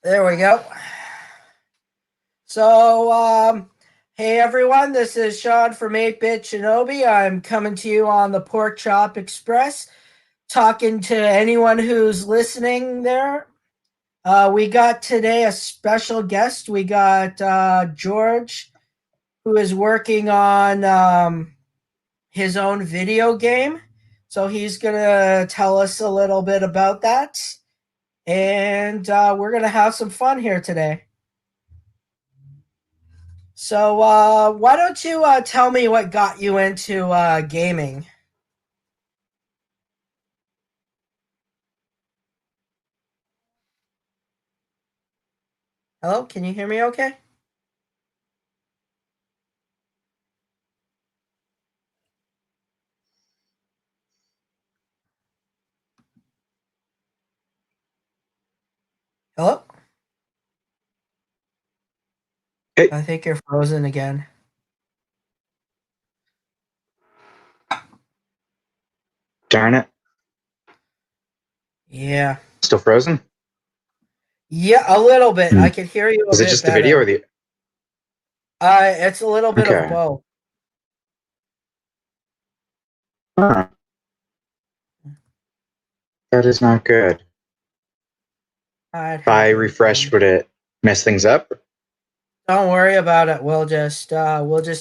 There we go. So, hey everyone, this is Sean from 8-Bit Shinobi. I'm coming to you on the Pork Chop Express, talking to anyone who's listening there. We got today a special guest. We got George, who is working on his own video game. So he's going to tell us a little bit about that. And we're going to have some fun here today. So, why don't you tell me what got you into gaming? Hello, can you hear me okay? Hello? Hey, I think you're frozen again. darn it. Yeah. Still frozen? Yeah, a little bit. Hmm. I can hear you a Is it bit just the video or better. the... It's a little bit of Okay. both. Huh. That is not good. It If I happens. refreshed, would it mess things up? Don't worry about it. We'll just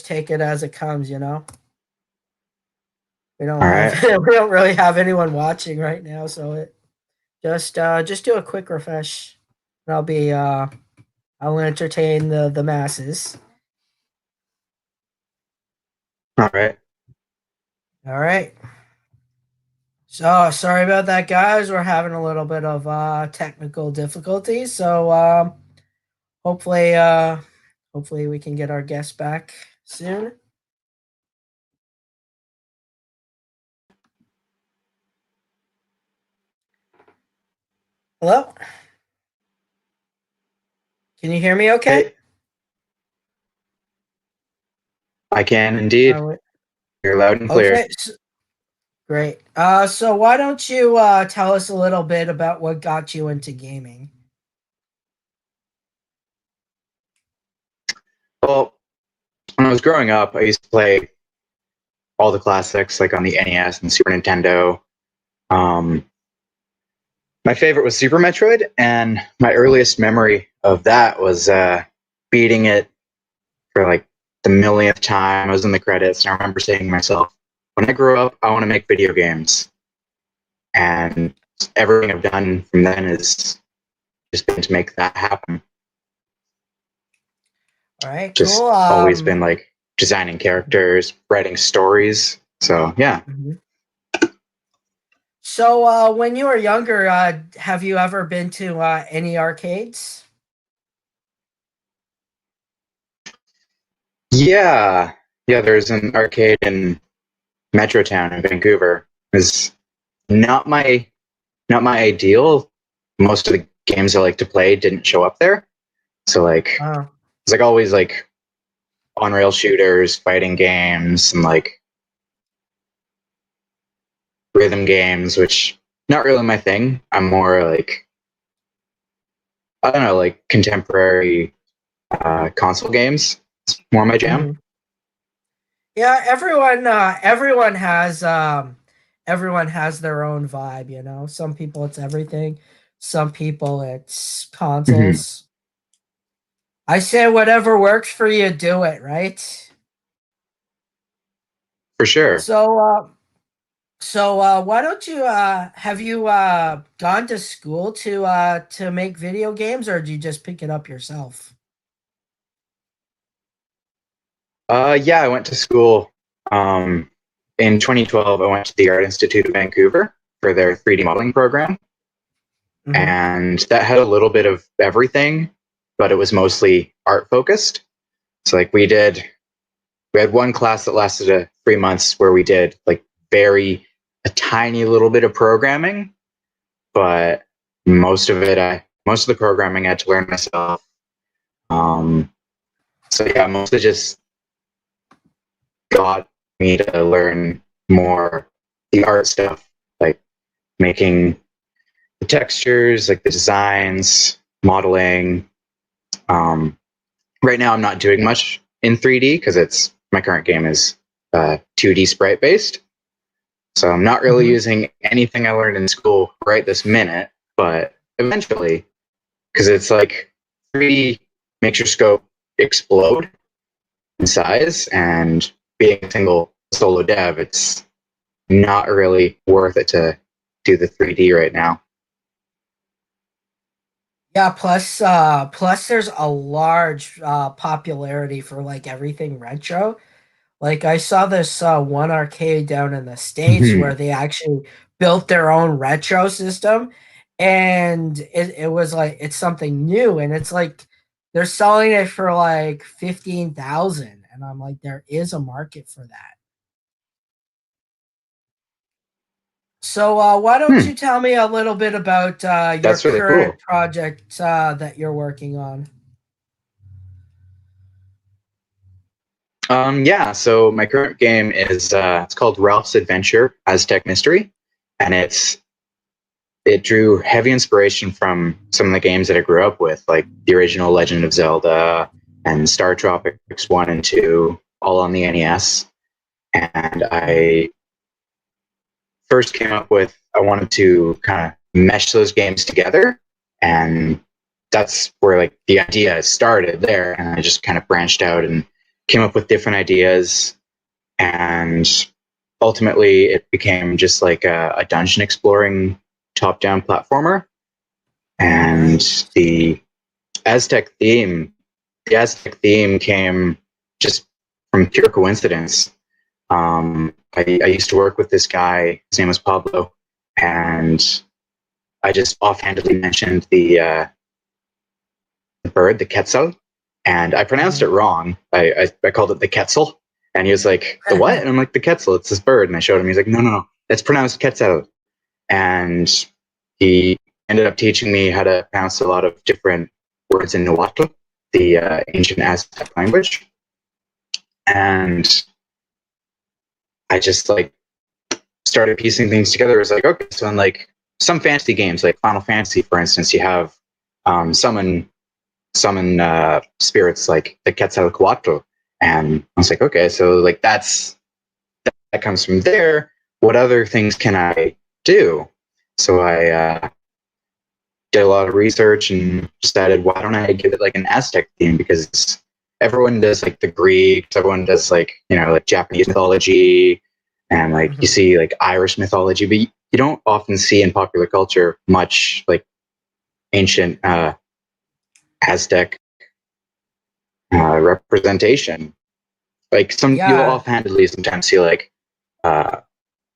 take it as it comes. We don't All have right. we don't really have anyone watching right now, so just do a quick refresh. And I'll entertain the masses. All right. All right. So sorry about that, guys. We're having a little bit of technical difficulties. So hopefully, hopefully we can get our guest back soon. Hello, can you hear me? Okay. Hey, I can indeed. Uh, You're loud and clear. okay. Great. So why don't you tell us a little bit about what got you into gaming? Well, when I was growing up, I used to play all the classics like on the NES and Super Nintendo. Um, my favorite was Super Metroid, and my earliest memory of that was beating it for like the millionth time. I was in the credits, and I remember saying to myself, when I grow up, I want to make video games. And everything I've done from then is just been to make that happen. All right. Just Cool. always been like designing characters, writing stories. So yeah. Mhm. So when you were younger, have you ever been to any arcades? Yeah. Yeah, there's an arcade in Metrotown in Vancouver. It's not my not my ideal. Most of the games I like to play didn't show up there. So like Uh, it's like always like on rail shooters, fighting games, and like rhythm games, which not really my thing. I'm more like I don't know, like contemporary console games. It's more my jam. mhm. Yeah, everyone has their own vibe. Some people it's everything, some people it's Mm-hmm. consoles. I say whatever works for you, do it, right? For sure. So why don't you have you gone to school to make video games, or do you just pick it up yourself? Yeah, I went to school in 2012. I went to the Art Institute of Vancouver for their 3D modeling program, Hmm. and that had a little bit of everything, but it was mostly art focused. So like we had one class that lasted 3 months where we did like very a tiny little bit of programming, but most of the programming I had to learn myself. Um, so yeah, mostly just got me to learn more the art stuff, like making the textures, like the designs, modeling. Right now, I'm not doing much in 3D because my current game is 2D sprite based. So I'm not really using anything I learned in school right this minute, but eventually, because it's like 3D makes your scope explode in size, and being a single solo dev, it's not really worth it to do the 3D right now. Yeah, plus there's a large popularity for like everything retro. Like I saw this one arcade down in the States where they actually built their own retro system, and it was like it's something new, and it's like they're selling it for like 15,000, and I'm like, there is a market for that. So why don't Hmm, you tell me a little bit about your that's really current cool. project that you're working on? Yeah, so my current game is it's called Ralph's Adventure Aztec Mystery, and it drew heavy inspiration from some of the games that I grew up with, like the original Legend of Zelda and Star Tropics 1 and 2, all on the NES. And I first came up with, I wanted to kind of mesh those games together. And that's where like the idea started there. And I just kind of branched out and came up with different ideas. And ultimately, it became just like a dungeon exploring top down platformer. Oh, And nice. the Aztec theme, the Aztec theme came just from pure coincidence. I used to work with this guy. His name was Pablo, and I just offhandedly mentioned the bird, the quetzal, and I pronounced it Mhm. wrong. I called it the quetzal, and he was like, "The what?" And I'm like, "The quetzal. It's this bird." And I showed him. He's like, "No, no, no. It's pronounced quetzal." And he ended up teaching me how to pronounce a lot of different words in Nahuatl, the ancient Aztec language, and I just like started piecing things together. It was like, okay, so in like some fantasy games, like Final Fantasy, for instance, you have summon spirits like the Quetzalcoatl, and I was like, okay, so like that comes from there. What other things can I do? So I did a lot of research and decided, why don't I give it like an Aztec theme? Because everyone does like the Greeks, everyone does like, like Japanese mythology, and like you Mhm. see like Irish mythology, but you don't often see in popular culture much like ancient Aztec representation. Like you'll Yeah. offhandedly sometimes see like uh,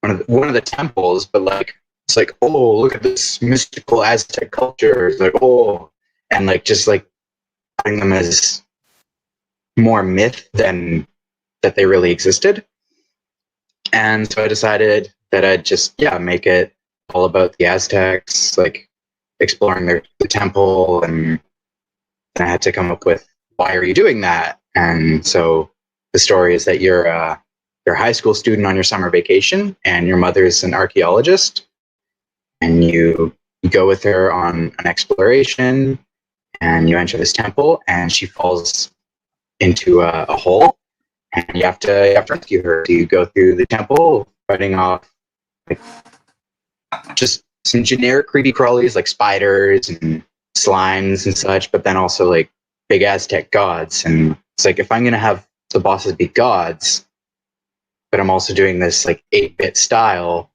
one of the temples, but like it's like, oh, look at this mystical Aztec culture. It's like, oh, and like just like putting them as more myth than that they really existed. And so I decided that I'd just make it all about the Aztecs, like exploring the temple, and I had to come up with, why are you doing that? And so the story is that you're a high school student on your summer vacation, and your mother is an archaeologist, and you go with her on an exploration, and you enter this temple, and she falls into a hole, and you have to rescue her. So you go through the temple, fighting off like just some generic creepy crawlies like spiders and slimes and such, but then also like big Aztec gods. And it's like, if I'm gonna have the bosses be gods, but I'm also doing this like 8-bit style,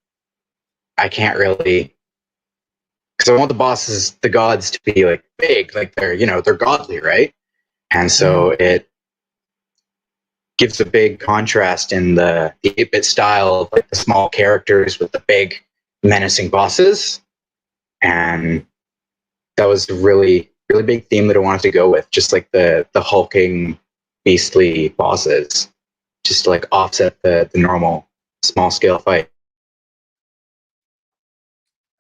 I can't really, because I want the bosses, the gods, to be like big, like they're godly, right? And so Mhm. it gives a big contrast in the 8-bit style of like the small characters with the big menacing bosses. And that was a really really big theme that I wanted to go with, just like the hulking beastly bosses, just to like offset the normal small scale fight.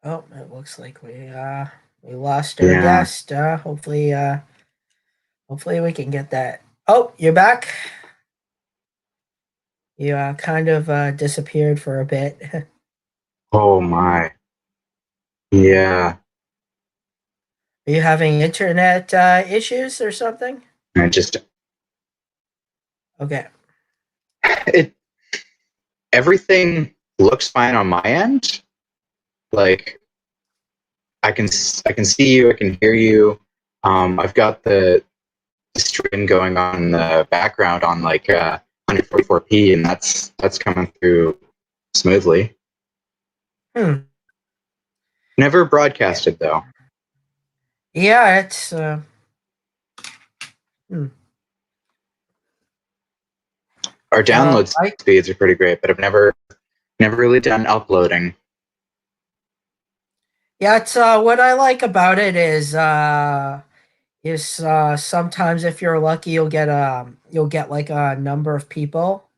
Oh, it looks like we lost our Yeah. guest. Hopefully we can get that. Oh, you're back. You kind of disappeared for a bit. Oh my. Yeah. Are you having internet issues or something? And it just Okay. it everything looks fine on my end. Like I can see you, I can hear you. I've got the stream going on in the background on like 144p, and that's coming through smoothly. Hmm. Never broadcasted though. Yeah, it's hmm. Our download I speeds are pretty great, but I've never really done uploading. yeah, it's what I like about it is sometimes if you're lucky you'll get like a number of people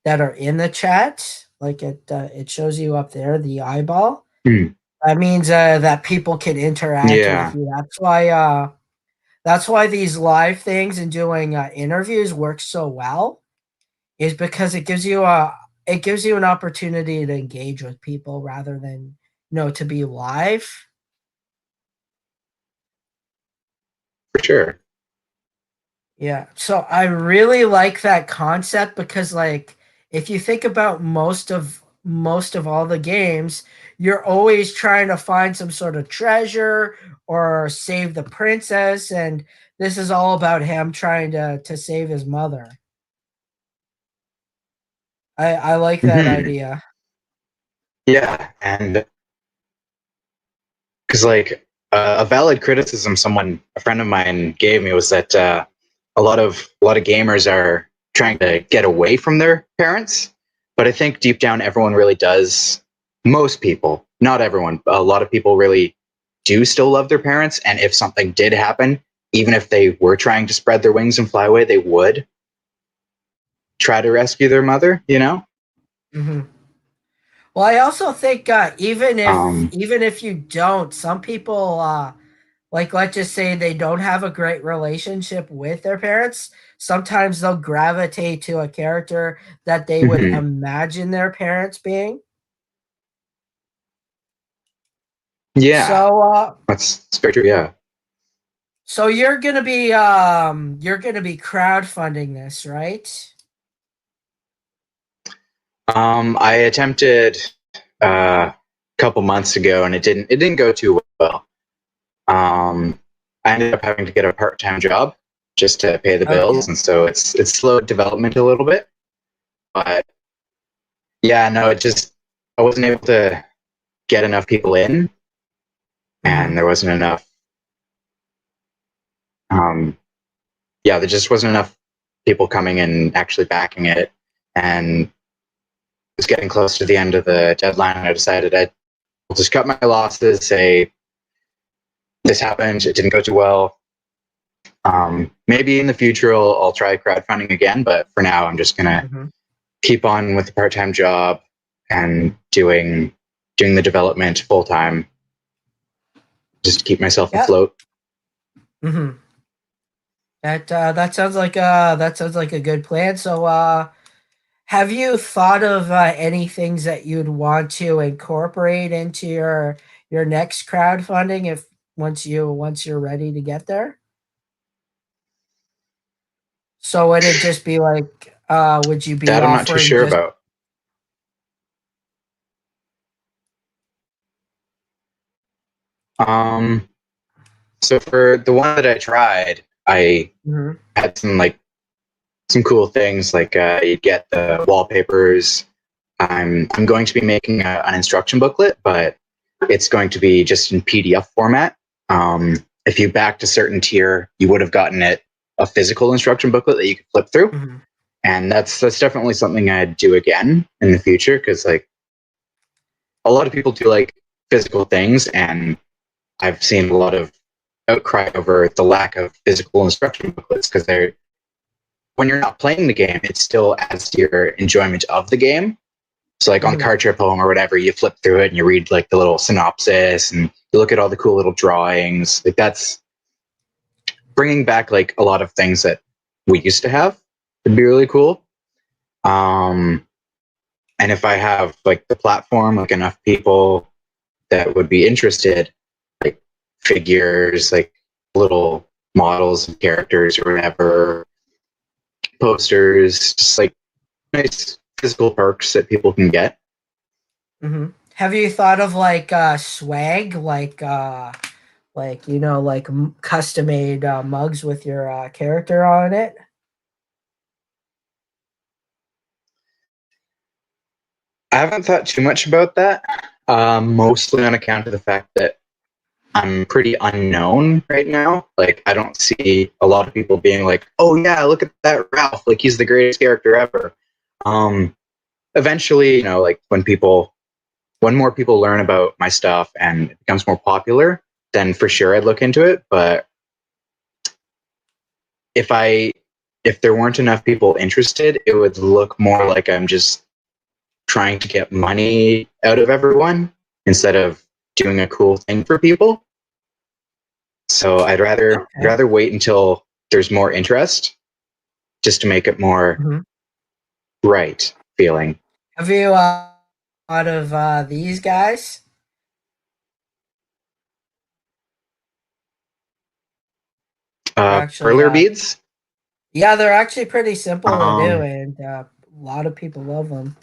that are in the chat. Like it shows you up there the eyeball. Hmm. That means that people can interact with Yeah, you. That's why these live things and doing interviews work so well is because it gives you an opportunity to engage with people rather than to be live. for sure. Yeah. So I really like that concept because like if you think about most of all the games, you're always trying to find some sort of treasure or save the princess, and this is all about him trying to save his mother. I like that Hmm. idea. Yeah, and because like a valid criticism a friend of mine gave me was that a lot of gamers are trying to get away from their parents, but I think deep down everyone really does. Most people, not everyone, but a lot of people really do still love their parents, and if something did happen, even if they were trying to spread their wings and fly away, they would try to rescue their mother. Hmm. Well, I also think Um, even if you don't, some people like let's just say they don't have a great relationship with their parents, sometimes they'll gravitate to a character that they would mhm. imagine their parents being. Yeah, So that's very true. Yeah. so you're gonna be crowdfunding this, right? I attempted a couple months ago, and it didn't go too well. I ended up having to get a part time job just to pay the Okay. bills, and so it's slowed development a little bit. But yeah, no, it just I wasn't able to get enough people in, and Hmm. there wasn't enough. Um, yeah, there just wasn't enough people coming and actually backing it, and it was getting close to the end of the deadline. And I decided I'd just cut my losses, say this happened, it didn't go too well. Maybe in the future I'll try crowdfunding again, but for now I'm just gonna Hmm. keep on with the part-time job and doing the development full time, just to keep myself Yeah. afloat. Hmm. That sounds like a good plan. So have you thought of any things that you'd want to incorporate into your next crowdfunding if once you're ready to get there? So would it just be like would you be That I'm not too offering sure just about. Um, so for the one that I tried, I Mhm. had some cool things like you get the wallpapers. I'm going to be making an instruction booklet, but it's going to be just in PDF format. If you backed a certain tier, you would have gotten it a physical instruction booklet that you could flip through, Mhm. and that's definitely something I'd do again in the future because like a lot of people do like physical things, and I've seen a lot of outcry over the lack of physical instruction booklets because they're when you're not playing the game, it still adds to your enjoyment of the game. So like on Mhm. Card Trip Home or whatever, you flip through it and you read like the little synopsis and you look at all the cool little drawings. Like that's bringing back like a lot of things that we used to have. It'd be really cool. Um, and if I have like the platform, like enough people that would be interested, like figures, like little models and characters or whatever, posters, just like nice physical perks that people can get. Have you thought of like swag, like like custom made mugs with your character on it? I haven't thought too much about that, mostly on account of the fact that I'm pretty unknown right now. Like, I don't see a lot of people being like, "Oh yeah, look at that Ralph! Like, he's the greatest character ever." Um, Eventually, like when more people learn about my stuff and it becomes more popular, then for sure I'd look into it. But if I if there weren't enough people interested, it would look more like I'm just trying to get money out of everyone instead of doing a cool thing for people. So I'd Okay. rather wait until there's more interest just to make it more Mhm. right feeling. Have you thought of these guys? They're actually Perler beads. yeah, they're actually pretty simple to do, Um, and a lot of people love them.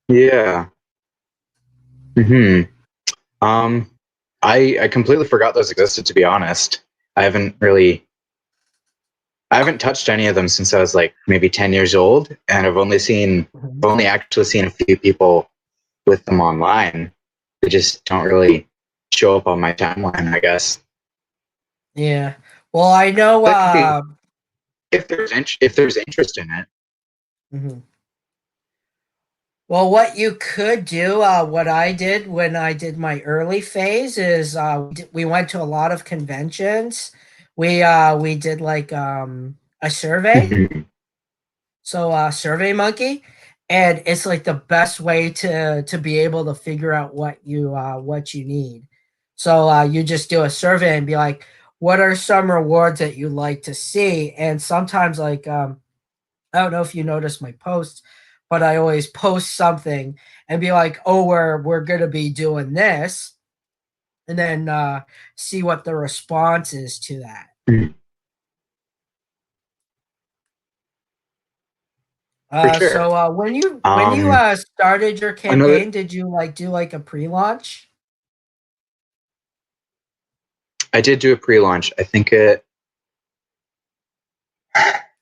yeah. Hmm. Um, I completely forgot those existed. To be honest, I haven't really I haven't touched any of them since I was like maybe 10 years old, and Mhm. I've only actually seen a few people with them online. They just don't really show up on my timeline, I guess. Yeah. Well, I know. That could be if there's interest in it. Mhm. Well, what you could do, what I did when I did my early phase is we went to a lot of conventions. We did like a survey, Mhm. so Survey Monkey, and it's like the best way to be able to figure out what you need. So you just do a survey and be like, what are some rewards that you'd like to see? And sometimes like I don't know if you notice my posts, but I always post something and be like, "Oh, we're gonna be doing this," and then see what the response is to that. For So sure. when you started your Another campaign, did you like do like a pre-launch? I did do a pre-launch. I think it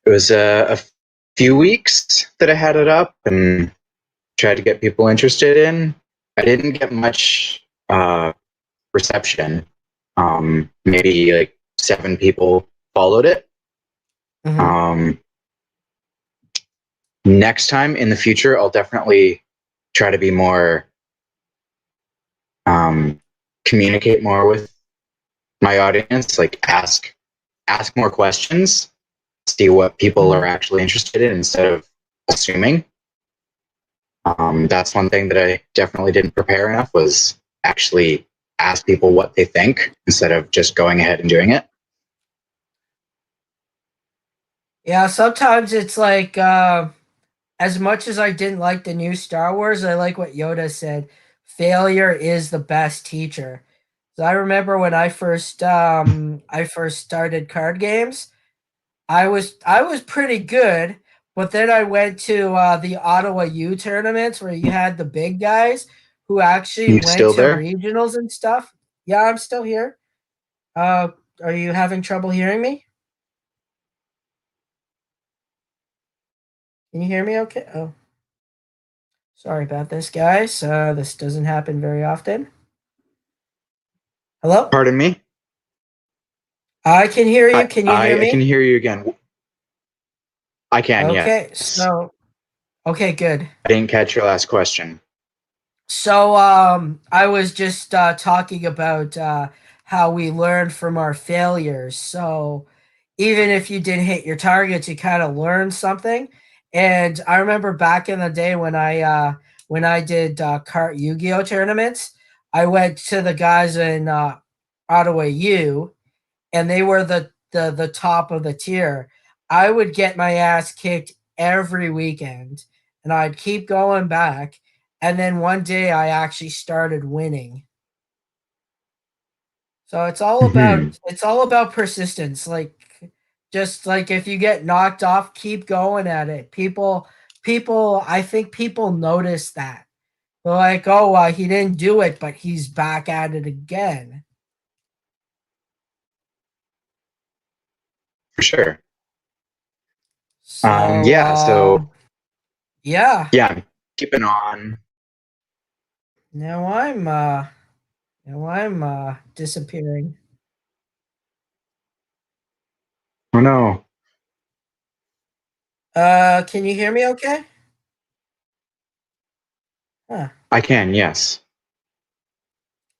was a few weeks that I had it up and tried to get people interested in. I didn't get much reception. Maybe like 7 people followed it. Hmm. Um, Next time in the future, I'll definitely try to be more um, communicate more with my audience. Like ask more questions, see what people are Hmm. actually interested in instead of assuming. That's one thing that I definitely didn't prepare enough was actually ask people what they think instead of just going ahead and doing it. Yeah, sometimes it's like as much as I didn't like the new Star Wars, I like what Yoda said. Failure is the best teacher. So I remember when I first started card games. I was pretty good, but then I went to the Ottawa U tournaments where you had the big guys who actually You went still to there? regionals and stuff. Yeah, I'm still here. Uh, are you having trouble hearing me? Can you hear me? Okay. Oh, sorry about this, guys. This doesn't happen very often. Hello. Pardon me. I can hear you. Can you hear I can me? hear you again. I can. Okay. Yes. So okay, good. I didn't catch your last question. So I was just talking about how we learn from our failures. So even if you didn't hit your targets, you kind of learned something. And I remember back in the day when I did cart Yu-Gi-Oh tournaments, I went to the guys in Ottawa U, and they were the top of the tier. I would get my ass kicked every weekend, and I'd keep going back. And then one day I actually started winning. So it's all about persistence. Like just like if you get knocked off, keep going at it. People I think people notice that. They're like, "Oh, he didn't do it, but he's back at it again." For sure. So, Yeah. So yeah. yeah, I'm keeping on. Now I'm disappearing. Oh no, Can you hear me okay? Huh. I can. Yes.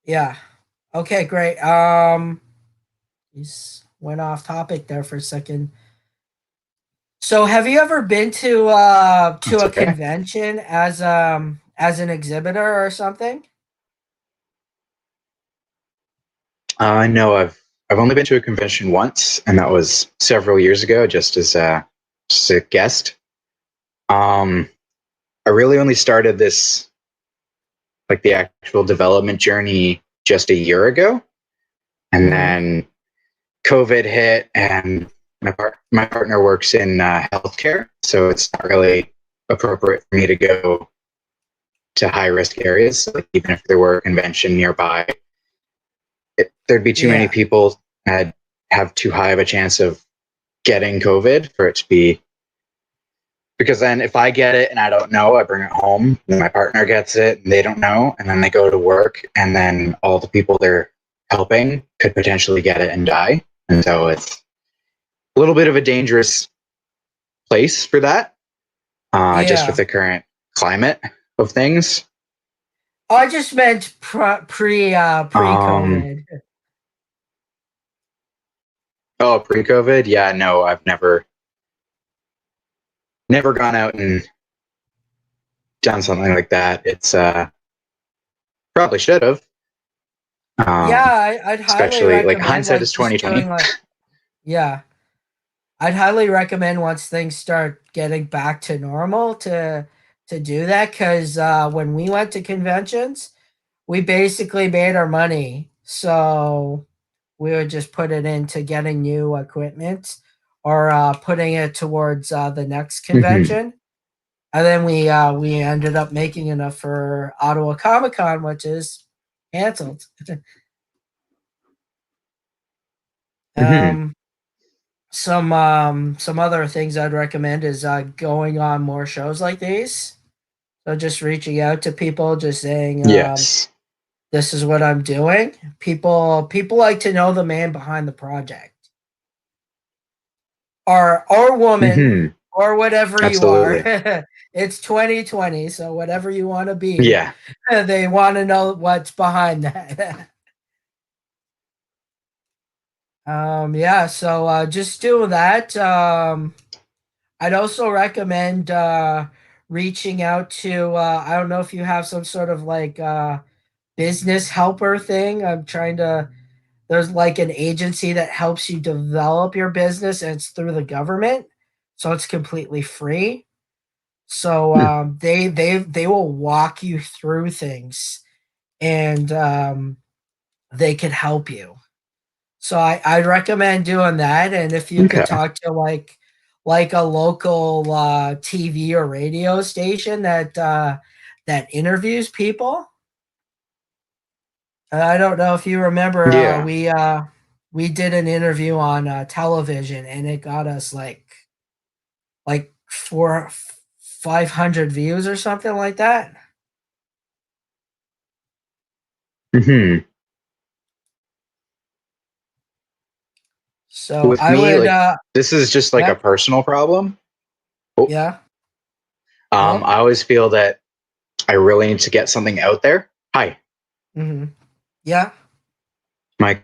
Yeah. Okay, great. Just went off topic there for a second. So have you ever been to That's a okay. convention as an exhibitor or something? No, I've only been to a convention once, and that was several years ago, just a guest. Um, I really only started this like the actual development journey just a year ago, and Mm-hmm. then COVID hit, and my partner works in healthcare, so it's not really appropriate for me to go to high risk areas. So, like even if there were a convention nearby, there'd be too many Yeah. people that have too high of a chance of getting COVID for it to be. Because then if I get it and I don't know, I bring it home, and my partner gets it and they don't know, and then they go to work, and then all the people they're helping could potentially get it and die. And so it's a little bit of a dangerous place for that, just with Yeah. the current climate of things. Oh, I just meant Um, pre-COVID. oh, pre-COVID, yeah, no, I've never gone out and done something like that. It's probably should have, Yeah, um, I'd highly especially like recommend hindsight like is just doing 2020. like yeah. I'd highly recommend once things start getting back to normal to do that because when we went to conventions, we basically made our money. So we would just put it into getting new equipment or putting it towards the next Mm-hmm. convention. And then we ended up making enough for Ottawa Comic Con, which is canceled. Mm-hmm. um, some other things I'd recommend is going on more shows like these. So just reaching out to people, just saying, Yes. "This is what I'm doing." People like to know the man behind the project, or woman, Mm-hmm. or whatever you are. Absolutely. It's 2020, so whatever you want to be, Yeah. they want to know what's behind that. Yeah, so just do that. I'd also recommend reaching out to I don't know if you have some sort of like business helper thing. I'm trying to there's like an agency that helps you develop your business and it's through the government. So it's completely free. So Hmm. they will walk you through things and they can help you. So I'd recommend doing that. And if you could Okay. talk to like a local TV or radio station that interviews people. I don't know if you remember Yeah. we did an interview on television and it got us like four 500 views or something like that. Mm-hmm. So With I me, would like this is just like a yeah, personal problem. Oh, yeah. Hello? I always feel that I really need to get something out there. Hi, Mhm. Yeah. Mike.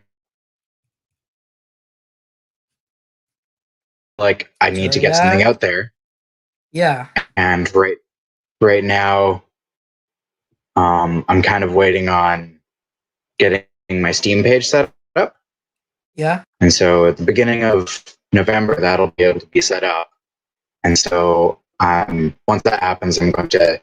Like I need to So get something yeah, out there, yeah. and right now, I'm kind of waiting on getting my Steam page set up, Yeah. and so at the beginning of November, that'll be able to be set up. And so once that happens, I'm going to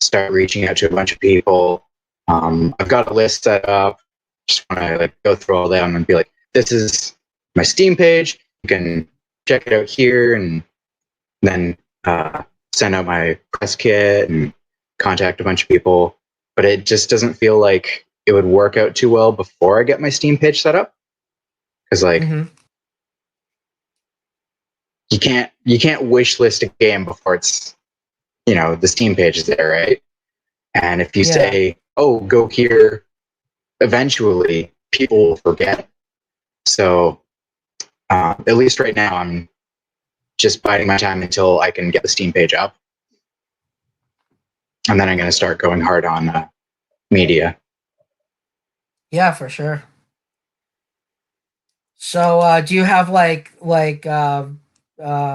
start reaching out to a bunch of people. I've got a list set up. just want to like go through all that and be like, this is my Steam page. You can check it out here, and then send out my press kit and contact a bunch of people. But it just doesn't feel like it would work out too well before I get my Steam page set up, because like you can't wish list a game before it's, the Steam page is there, right? And if you say, oh, go here eventually, people will forget. So at least right now, I'm just biding my time until I can get the Steam page up. And then I'm going to start going hard on media. Yeah, for sure. So, do you have like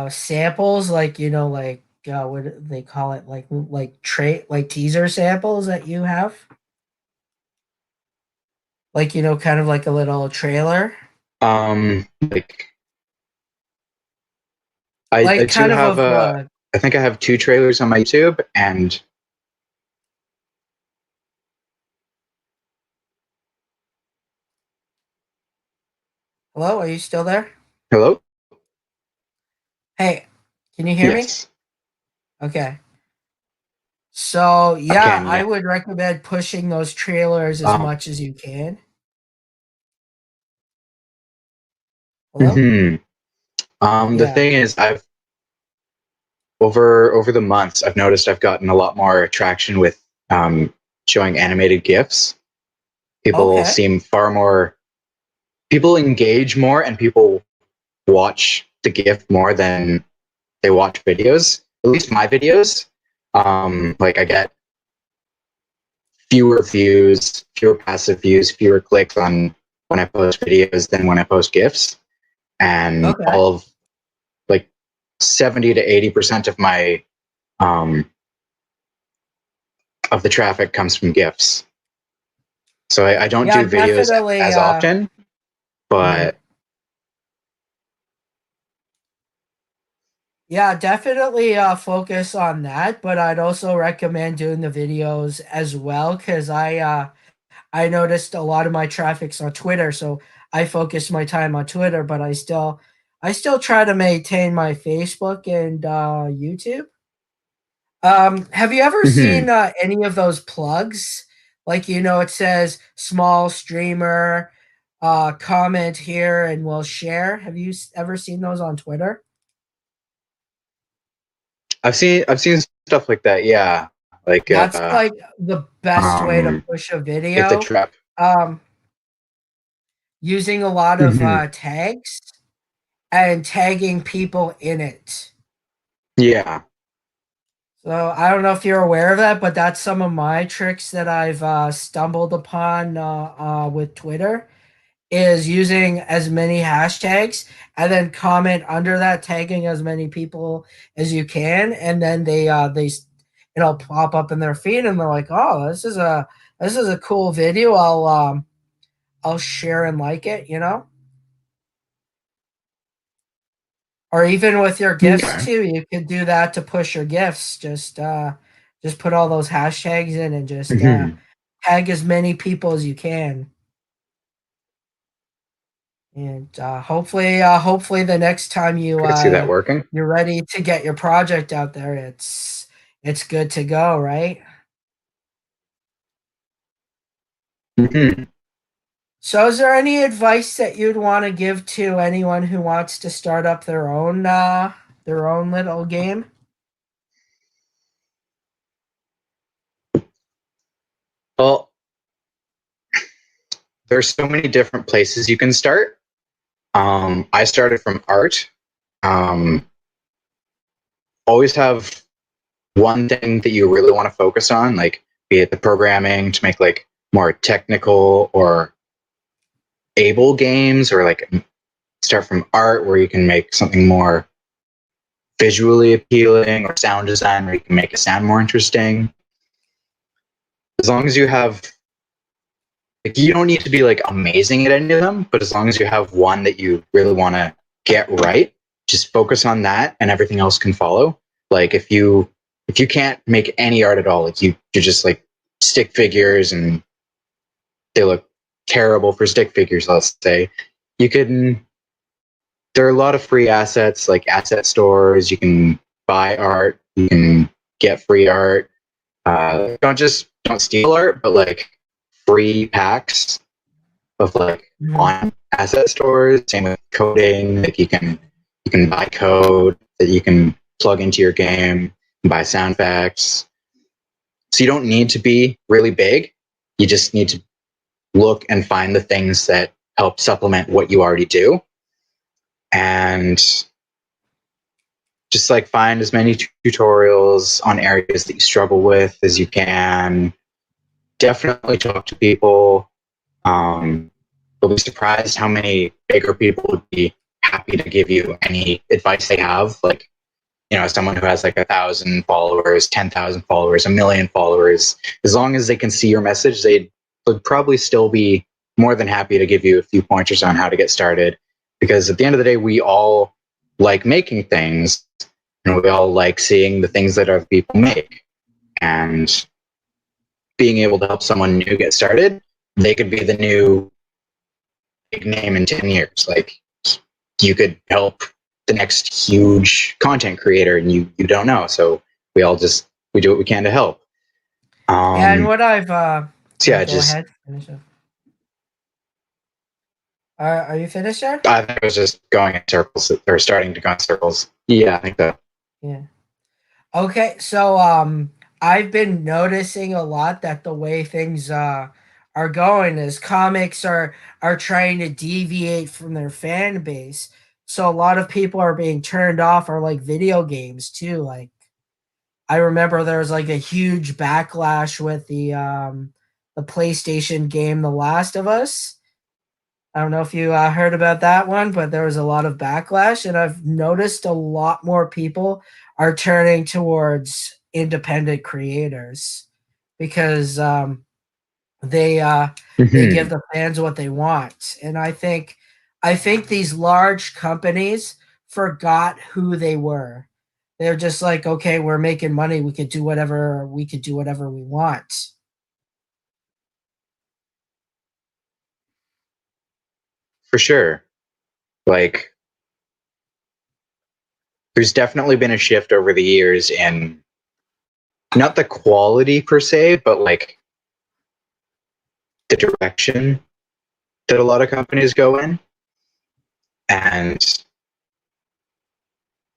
samples, like what do they call it, like teaser samples that you have, like kind of like a little trailer, Like I like do kind have of I think I have 2 trailers on my YouTube, and hello, are you still there? hello. Hey, can you hear me? Yes, Okay. So I yeah, can. I Yeah. would recommend pushing those trailers as Um, much as you can. Hello? mhm. The Yeah. thing is, I've over the months, I've noticed I've gotten a lot more traction with showing animated GIFs. People Okay. seem far more. People engage more, and people watch the GIF more than they watch videos. At least my videos. Like I get fewer views, fewer passive views, fewer clicks on when I post videos than when I post GIFs, and Okay. all of like 70 to 80% of my um, of the traffic comes from GIFs. So I don't Yeah, do videos definitely. as often, Mhm. but Yeah, definitely focus on that, but I'd also recommend doing the videos as well, because I noticed a lot of my traffic's on Twitter, so I focus my time on Twitter, but I still try to maintain my Facebook and YouTube. Have you ever mhm. seen any of those plugs? Like, it says small streamer, comment here and we'll share. Have you ever seen those on Twitter? I've seen stuff like that. Yeah, like That's like the best way to um, push a if the video. trap. Um, Using a lot of Mhm. tags and tagging people in it. Yeah. So I don't know if you're aware of that, but that's some of my tricks that I've stumbled upon with Twitter, is using as many hashtags and then comment under that, tagging as many people as you can, and then it'll pop up in their feed and they're like, oh, this is a cool video. I'll share and like it. Or even with your gifts Okay. too, you could do that to push your gifts. Just put all those hashtags in and just Mhm. tag as many people as you can. And hopefully the next time I could see that working. you're ready to get your project out there, it's good to go, right? Mhm. So is there any advice that you'd want to give to anyone who wants to start up their own little game? Well, there's so many different places you can start. I started from art. Um, Always have one thing that you really want to focus on, like be it the programming to make like more technical or able games, or like start from art where you can make something more visually appealing, or sound design where you can make it sound more interesting. As long as you have, like, you don't need to be like amazing at any of them, but as long as you have one that you really want to get right, just focus on that and everything else can follow. Like if you can't make any art at all, like you just like stick figures and they look terrible for stick figures, let's say, you can. There are a lot of free assets, like asset stores. You can buy art. You can get free art. Don't steal art, but like free packs of like on asset stores. Same with coding. Like you can buy code that you can plug into your game, buy sound effects. So you don't need to be really big. You just need to look and find the things that help supplement what you already do, and just like find as many tutorials on areas that you struggle with as you can. Definitely talk to people. You'll be surprised how many bigger people would be happy to give you any advice they have. Like, someone who has like 1,000 followers, 10,000 followers, 1,000,000 followers, as long as they can see your message, they would probably still be more than happy to give you a few pointers on how to get started. Because at the end of the day, we all like making things, and we all like seeing the things that other people make. And being able to help someone new get started, they could be the new big name in 10 years. Like, you could help the next huge content creator, and you don't know. So we all we do what we can to help. And what I've So yeah, go ahead. Finish up. Are you finished there? I think it was just going in circles, or starting to go in circles. Yeah, I think that. Yeah. Okay, so I've been noticing a lot that the way things are going is comics are trying to deviate from their fan base. So a lot of people are being turned off, or like video games too. Like, I remember there was like a huge backlash with the PlayStation game The Last of Us. I don't know if you heard about that one, but there was a lot of backlash, and I've noticed a lot more people are turning towards independent creators because they give the fans what they want. And I think these large companies forgot who they were. They're just like, okay, we're making money, we could do whatever we want. For sure. Like, there's definitely been a shift over the years in not the quality per se, but like the direction that a lot of companies go in. And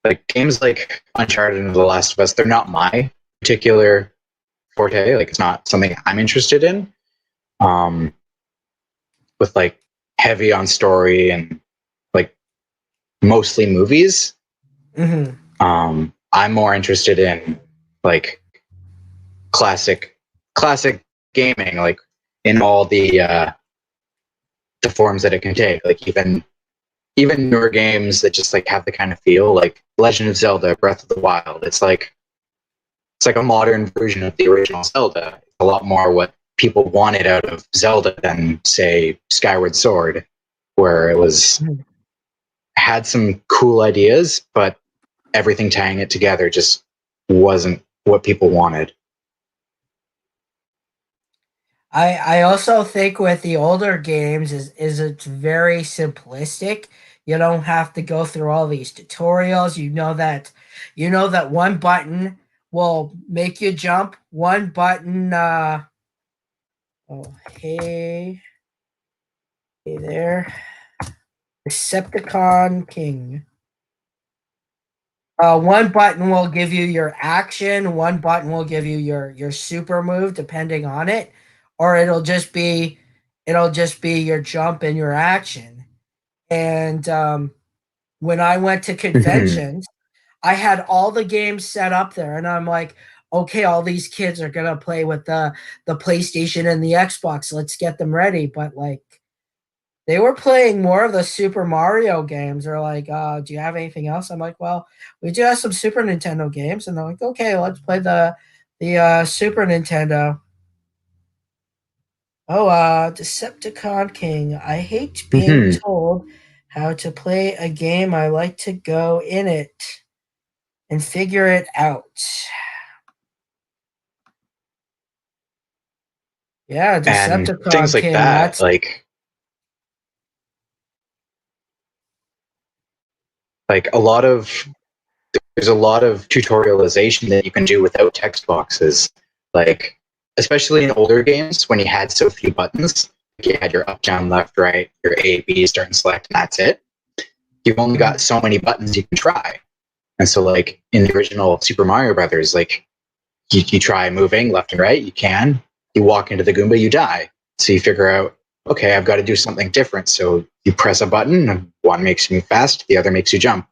like games like Uncharted and The Last of Us, they're not my particular forte. Like, it's not something I'm interested in. With like heavy on story and like mostly movies. Mm-hmm. I'm more interested in like classic gaming, like in all the forms that it can take. Like even newer games that just like have the kind of feel, like Legend of Zelda, Breath of the Wild. It's like a modern version of the original Zelda. It's a lot more what people wanted out of Zelda than, say, Skyward Sword, where it was had some cool ideas, but everything tying it together just wasn't what people wanted. I also think with the older games is it's very simplistic. You don't have to go through all these tutorials. You know that one button will make you jump. One button oh hey there. Decepticon King. One button will give you your action. One button will give you your super move, depending on it, or it'll just be your jump and your action. And when I went to conventions, I had all the games set up there, and I'm like, okay, all these kids are gonna play with the PlayStation and the Xbox. Let's get them ready. But like, they were playing more of the Super Mario games. They're like, do you have anything else? I'm like, well, we do have some Super Nintendo games. And they're like, okay, let's play the Super Nintendo. Oh, Decepticon King. I hate being told how to play a game. I like to go in it and figure it out. Yeah, And Decepticon things like King. that, like Like there's a lot of tutorialization that you can do without text boxes. Like especially in older games when you had so few buttons, like you had your up, down, left, right, your A, B, start and select, and that's it. You've only got so many buttons you can try. And so like in the original Super Mario Brothers, like you try moving left and right, you can. You walk into the Goomba, you die. So you figure out, okay, I've got to do something different. So you press a button, and one makes you move fast, the other makes you jump.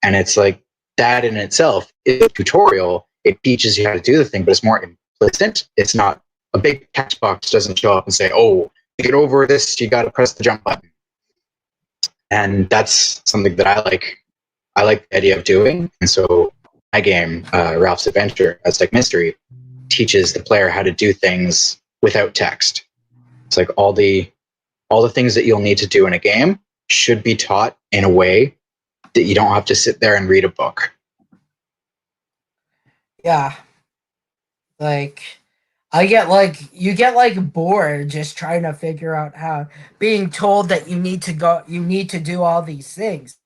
And it's like that in itself is a tutorial. It teaches you how to do the thing, but it's more implicit. It's not a big text box doesn't show up and say, oh, to get over this, you got to press the jump button. And that's something that I like. I like the idea of doing. And so my game, Ralph's Adventure, Aztec Mystery, teaches the player how to do things without text. It's like all the things that you'll need to do in a game should be taught in a way that you don't have to sit there and read a book. Yeah. Like you get like bored just trying to figure out how being told that you need to do all these things.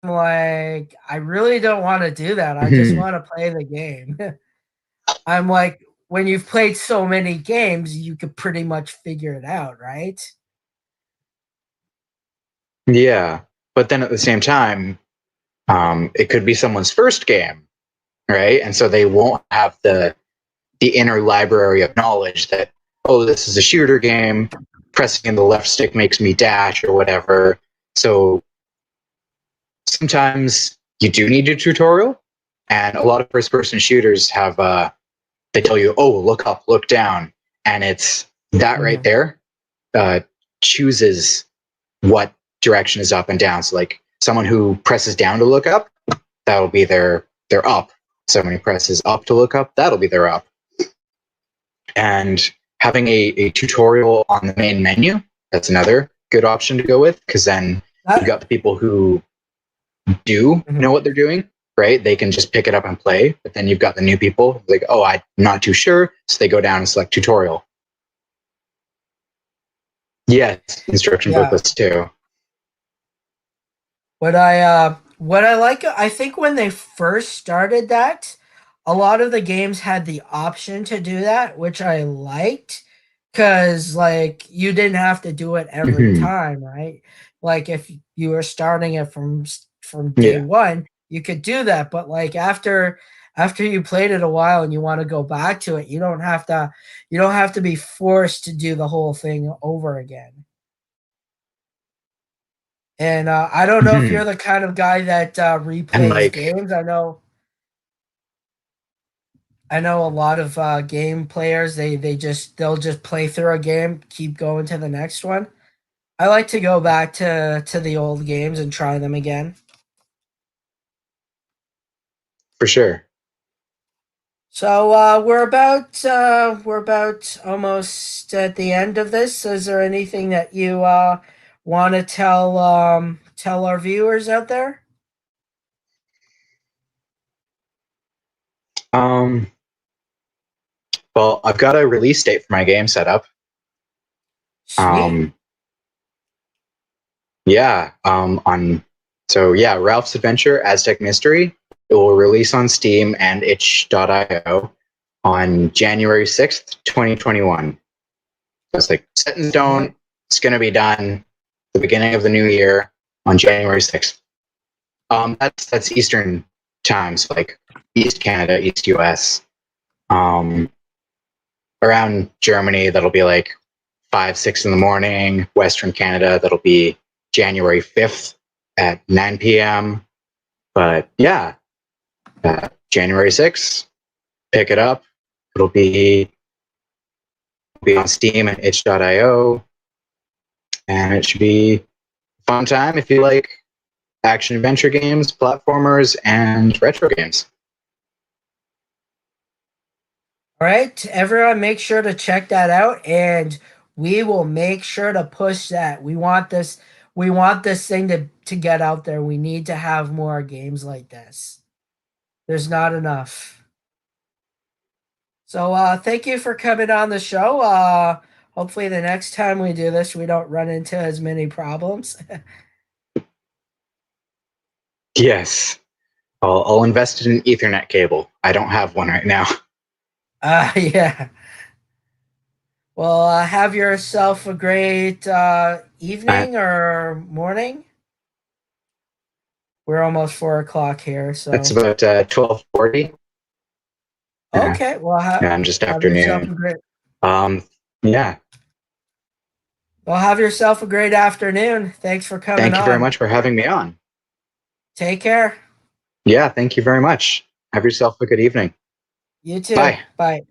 Like, I really don't want to do that. I just want to play the game. I'm like, when you've played so many games, you could pretty much figure it out, right? Yeah, but then at the same time, it could be someone's first game, right? And so they won't have the inner library of knowledge that, oh, this is a shooter game. Pressing in the left stick makes me dash or whatever. So sometimes you do need a tutorial, and a lot of first-person shooters have they tell you, oh, look up, look down, and it's that right there uh, chooses what direction is up and down. So like someone who presses down to look up, that'll be their up. Someone who presses up to look up, that'll be their up. And having a tutorial on the main menu, that's another good option to go with, because then you've got the people who do know what they're doing, right? They can just pick it up and play. But then you've got the new people like, oh, I'm not too sure. So they go down and select tutorial. Yes, instruction booklets too. What I like, I think when they first started that, a lot of the games had the option to do that, which I liked because like you didn't have to do it every time, right? Like if you were starting it from day one, you could do that. But like after you played it a while and you want to go back to it, you don't have to be forced to do the whole thing over again. And I don't know if you're the kind of guy that And replays like, games. I know a lot of game players. They'll just play through a game, keep going to the next one. I like to go back to the old games and try them again. for sure. So we're about almost at the end of this. Is there anything that you want to tell our viewers out there? Um, well, I've got a release date for my game set up. Sweet. Yeah, Ralph's Adventure Aztec Mystery. It will release on Steam and itch.io on January 6th, 2021. It's like set in stone. It's going to be done the beginning of the new year on January 6th. That's Eastern time, so like East Canada, East US. Around Germany, that'll be like 5, 6 in the morning. Western Canada, that'll be January 5th at 9 p.m. But yeah, January 6th, pick it up. It'll be on Steam and itch.io. And it should be a fun time if you like action adventure games, platformers, and retro games. All right, everyone, make sure to check that out, and we will make sure to push that. We want this thing to get out there. We need to have more games like this. There's not enough. So thank you for coming on the show. Hopefully the next time we do this, we don't run into as many problems. Yes. I'll invest in an Ethernet cable. I don't have one right now. Yeah. Well, have yourself a great I, evening or morning. We're almost 4 o'clock here, it's so about 12:40. Yeah. okay. Well, Yeah, I'm just have yourself a afternoon. great. Um, yeah. Well, have yourself a great afternoon. Thanks for coming Thank you very on. much for having me on. Take care. Yeah, thank you very much. Have yourself a good evening. You too. Bye. Bye.